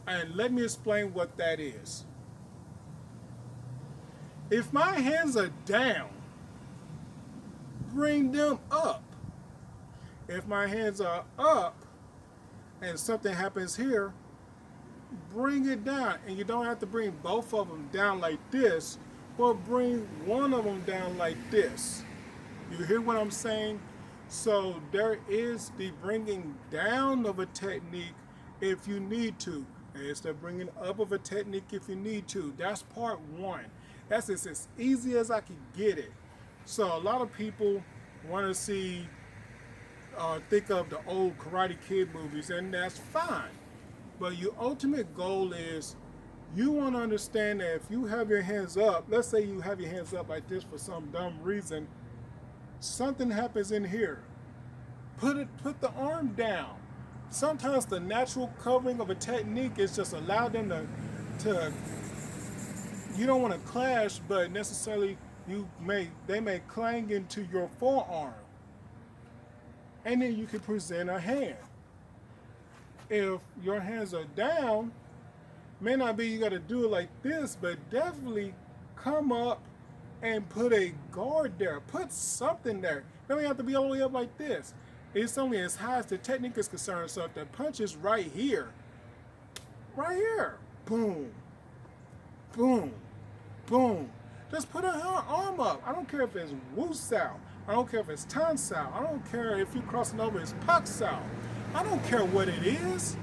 And let me explain what that is. If my hands are down, bring them up. If my hands are up and something happens here, bring it down. And you don't have to bring both of them down like this, but bring one of them down like this. You hear what I'm saying? So there is the bringing down of a technique if you need to. And it's the bringing up of a technique if you need to. That's part one. That's just as easy as I can get it. So a lot of people want to see, think of the old Karate Kid movies, and that's fine. But your ultimate goal is you want to understand that if you have your hands up, let's say you have your hands up like this for some dumb reason, something happens in here. Put the arm down. Sometimes the natural covering of a technique is just allow them to you don't want to clash, but necessarily they may clang into your forearm. And then you can present a hand. If your hands are down, may not be you got to do it like this, but definitely come up and put a guard there. Put something there. It don't have to be all the way up like this. It's only as high as the technique is concerned. So if the punch is right here, boom, boom, boom. Just put an arm up. I don't care if it's Wu Sao. I don't care if it's Tan Sao. I don't care if you're crossing over it's Pak Sao. I don't care what it is.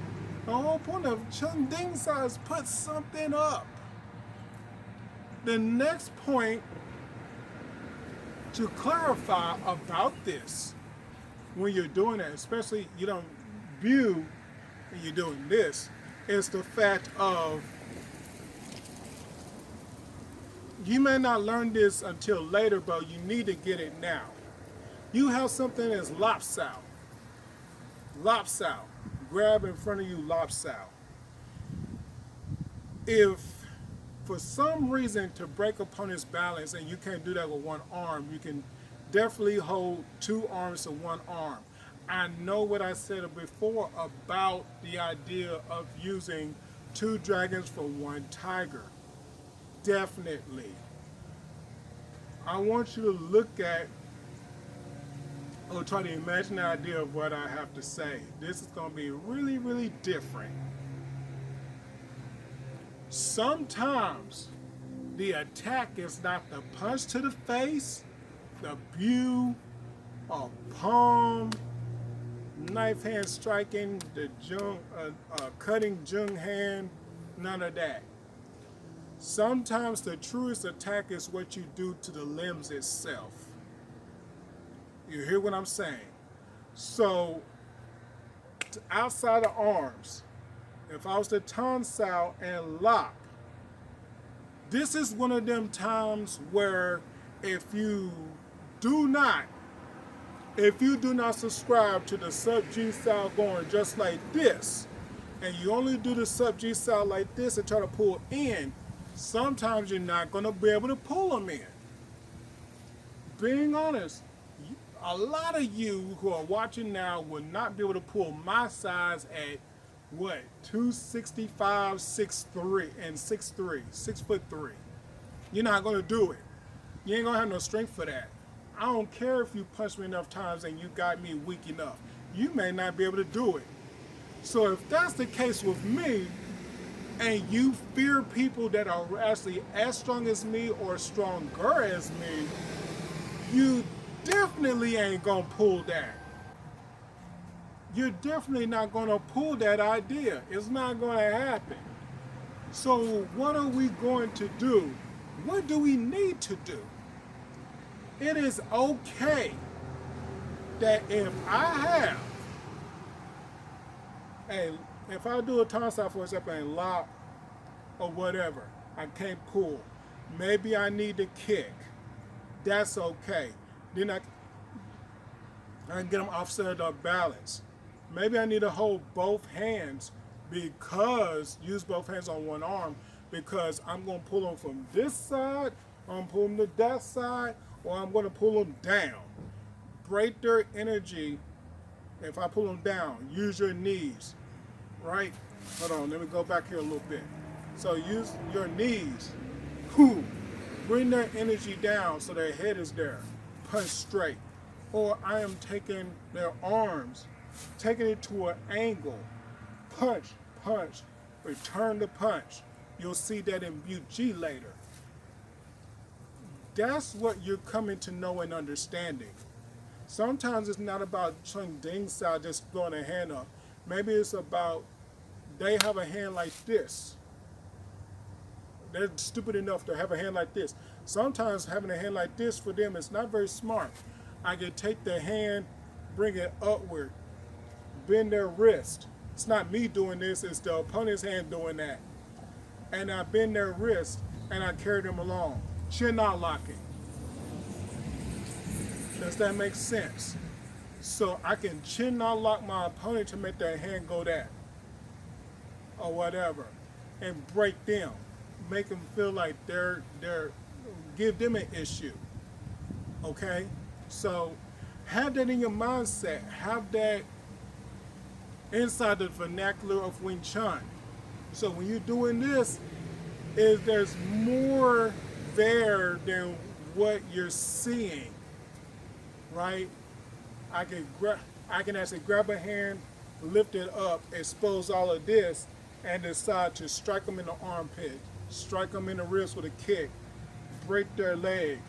The whole point of Cheung Ding Sao is put something up. The next point to clarify about this when you're doing that, especially you don't view and you're doing this, is the fact of you may not learn this until later, but you need to get it now. You have something that's lop sao. Lop sao. Grab in front of you lop sao. If for some reason to break opponent's balance and you can't do that with one arm, you can definitely hold two arms to one arm. I know what I said before about the idea of using two dragons for one tiger. Definitely. I want you to look at or try to imagine the idea of what I have to say. This is going to be really, really different. Sometimes the attack is not the punch to the face, the view, or palm, knife hand striking, the cutting Jung hand, none of that. Sometimes the truest attack is what you do to the limbs itself. You hear what I'm saying? So, outside of arms, if I was to Tan Sao and lock, this is one of them times where if you do not subscribe to the sub G style going just like this, and you only do the sub G style like this and try to pull in, sometimes you're not going to be able to pull them in. Being honest, a lot of you who are watching now will not be able to pull my size at what, 265, 6'3", and 6'3", 6'3". You're not going to do it. You ain't going to have no strength for that. I don't care if you punch me enough times and you got me weak enough. You may not be able to do it. So if that's the case with me, and you fear people that are actually as strong as me or stronger as me, you definitely ain't gonna pull that. You're definitely not gonna pull that idea. It's not gonna happen. So what are we going to do? What do we need to do? It is okay that if I do a toss out, for example, and lock or whatever, I can't pull. Maybe I need to kick. That's okay. Then I can get them offset or balance. Maybe I need to hold both hands use both hands on one arm, because I'm going to pull them from this side, I'm going to pull them to that side, or I'm going to pull them down. Break their energy. If I pull them down, use your knees. right? Hold on, let me go back here a little bit. So use your knees. Whew. Bring their energy down so their head is there. Punch straight. Or I am taking their arms, taking it to an angle. Punch, punch, return the punch. You'll see that in Butte G later. That's what you're coming to know and understanding. Sometimes it's not about Cheung Ding style, just throwing a hand up. Maybe it's about they have a hand like this. They're stupid enough to have a hand like this. Sometimes having a hand like this for them is not very smart. I can take the hand, bring it upward, bend their wrist. It's not me doing this, it's the opponent's hand doing that. And I bend their wrist and I carry them along. Chin out locking. Does that make sense? So I can chin out lock my opponent to make their hand go that or whatever and break them. Make them feel like they're give them an issue. Okay? So have that in your mindset. Have that inside the vernacular of Wing Chun. So when you're doing this, there's more there than what you're seeing, right? I can actually grab a hand, lift it up, expose all of this, and decide to strike them in the armpit, strike them in the wrist with a kick, break their leg,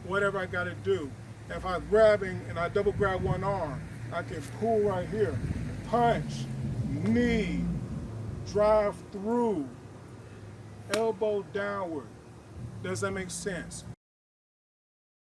whatever I got to do. If I'm grabbing and I double grab one arm, I can pull right here, punch, knee, drive through, elbow downward. Does that make sense?